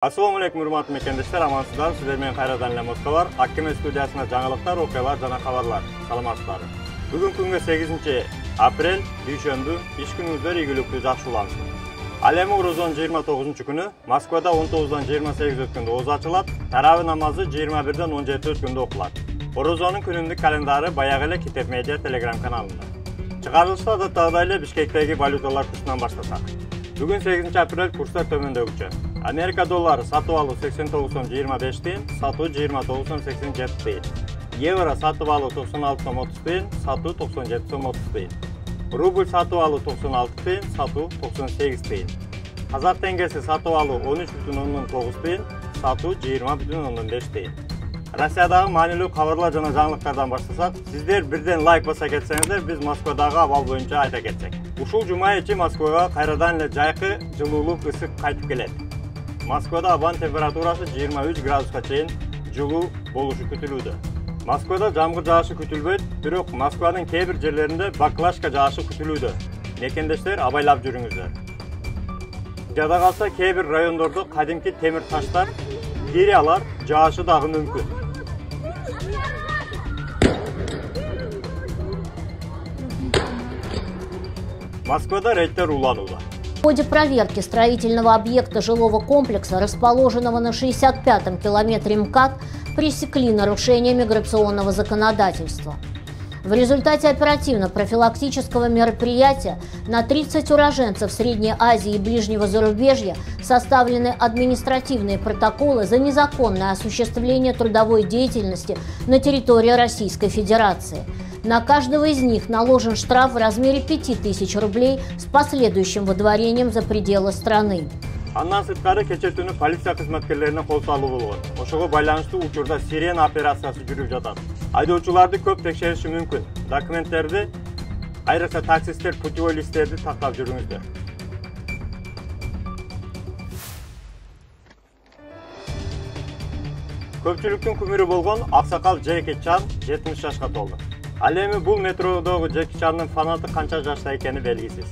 Assalamu alaikum hurmatly mekendeshler, amansızlar. Sizler men Kayradan ile Moskvalar. Akkeme studiyasına жаңылыктар, окуялар жана кабарлар. Саламатсыздар. Бүгүн күнгө 8 апрель, дүйшөмбү, иш күнүңүздөр ийгиликтүү жакшылансын. Ал эми Орозонун 29 күнү Москвада 19-дан 28 өткөндө оозу ачылат, тарабы намазы 21-ден 17 өткөндө окулат. Орозонун күнүмдүк календары баягы эле Китеп Медиа Telegram каналында. Чыгарылышта адаттагыдай эле Бишкектеги валюталар курсунан баштасак. Бүгүн 8 апрель курстар төмөндөгүчө. Amerika doları satıp alı 89,25 тиын, сатуу 29,87 тиын. Евро сатып алу 96,30 тиын, сатуу 97,30 тиын. Рубль сатып алу 96 тиын, сатуу 98 тиын. Казак теңгеси сатып алу 13,9 тиын, сатуу 20,5 тиын. Россиядагы маанилүү кабарлар жана жаңылыктардан баштасак, сиздер бирден лайк баса кетсеңиздер, биз Москвадагы абал боюнча айта кетсек. Ушул жума ичи Москвага кайрадан эле жайкы жылуулук ысык кайтып келет. Москвада абан температурасы 23 градуска чейин жылуу болушу күтүлүүдө. Москвада жамгыр жаашы күтүлбөйт, бирок Москванын кээ бир жерлеринде баклажка жаашы күтүлүүдө. Мекендештер абайлап жүрүңүздөр. Жада калса кээ бир райондордо кадимки темир таштар, кириялар жаашы дагы мүмкүн. Москвада рейдтер уланууда. В ходе проверки строительного объекта жилого комплекса, расположенного на 65-м километре МКАД, пресекли нарушение миграционного законодательства. В результате оперативно-профилактического мероприятия на 30 уроженцев Средней Азии и Ближнего зарубежья составлены административные протоколы за незаконное осуществление трудовой деятельности на территории Российской Федерации. На каждого из них наложен штраф в размере 5000 рублей с последующим выдворением за пределы страны. Андан сырткары кече түнү полиция кызматкерлерине кол салуу болгон. Ошого байланыштуу учурда сирена операциясы жүрүп жатат. Айдоочуларды көп текшериши мүмкүн. Документтерди, айрыкча таксисттер путевой листтерди тактап жүрүңүздөр. Көпчүлүктүн күмүрү болгон аксакал Джеки Чан 70 жашка толду. Ал эми бул метродогу Джеки Чандын фанаты канча жашта экени белгисиз.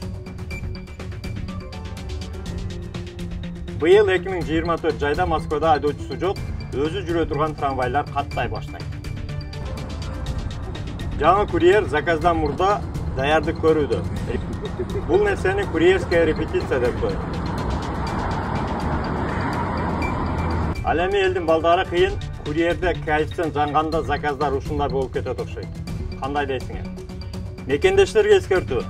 Быйыл 2024 жайда Москвада айдоочусу жок, өзү жүрө турган трамвайлар каттай баштайт. Жаңы курьер заказдан мурда даярдык көрүүдө. Бул нерсени курьерская репетиция деп коет. Ал эми элдин балдары кыйын, курьерде коэффициент жанганда заказдар ушундай болуп кетет окшойт. Кандай дейсиңер? Мекендештерге эскертүү.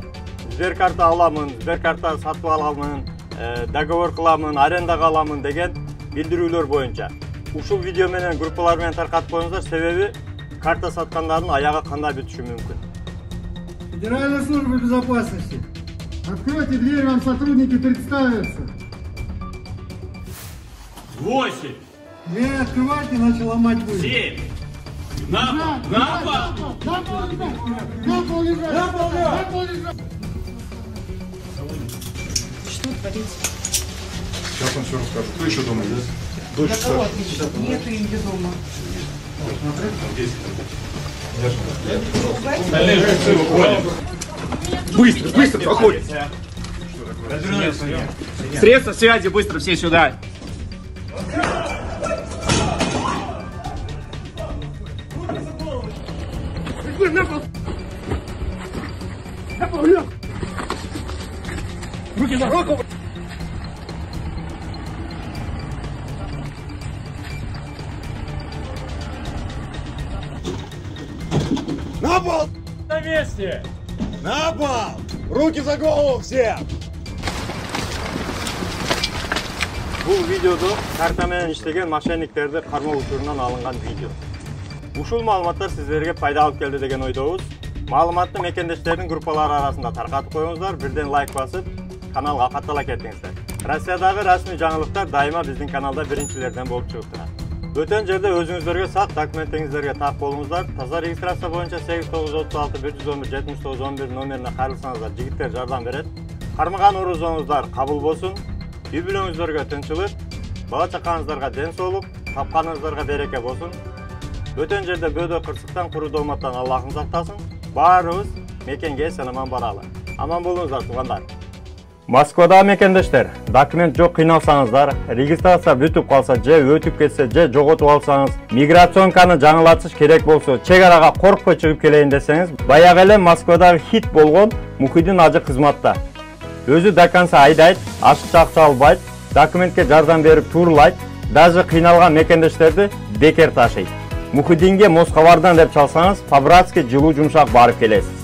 Сберкарта аламын, Сберкарта сатып аламын, договор кыламын, арендага аламын деген билдирүүлөр боюнча. Ушул видео менен группалар менен таркатып коюңуздар, себеби карта саткандардын аягы кандай бүтүшү мүмкүн. Федеральная служба безопасности. Откройте дверь, вам сотрудники представятся. 8. Дверь открывайте, иначе ломать будет. 7. На пол! Что творится? Сейчас он все расскажет. Кто еще дома есть? Дочь, Для кого отвечать? Нету ее дома. Быстро, быстро, проходит. Средства связи, быстро все сюда. Руки за руку! На пол! На месте! На пол! Руки за голову все! Бул видеодо карта менен иштеген мошенниктерди кармоо учурунан алынган видео. Ушул маалыматтар сиздерге пайда алып келди деген ойдобуз. Маалыматты мекендештердин группалары арасында таркатып коюңуздар, бирден лайк басып, каналга каттала кетиңиздер. Россиядагы расмий жаңылыктар дайыма биздин каналда биринчилерден болуп чыгып турат. Өтөн жерде өзүңүздөргө сак документиңиздерге так болуңуздар. Таза регистрация боюнча 8936 111 7911 номерине кайрылсаңыздар, жигиттер жардам берет. Кармаган орозоңуздар кабыл болсун. Үй бүлөңүздөргө тынчылык, бала чакаңыздарга ден соолук, тапканыңыздарга береке болсун. Өтөн жерде бөөдө кырсыктан, куру дооматтан Аллахым сактасын. Баарыбыз мекенге эсен аман баралы. Аман болуңуздар, туугандар. Москвадагы мекендештер, документ жок кыйналсаңыздар, регистрация бүтүп калса же өтүп кетсе же жоготуп алсаңыз, миграционканы жаңылатыш керек болсо, чек арага коркпой чыгып келейин десеңиз, баягы эле Москвадагы хит болгон Мухиддин ажы кызматта. Өзү до конца айдайт, ашыкча акча албайт, документке жардам берип турлайт, даже кыйналган мекендештерди бекер ташыйт. Мухиддинге Москвардан деп чалсаңыз, по-братски жылуу жумшак барып келесиз.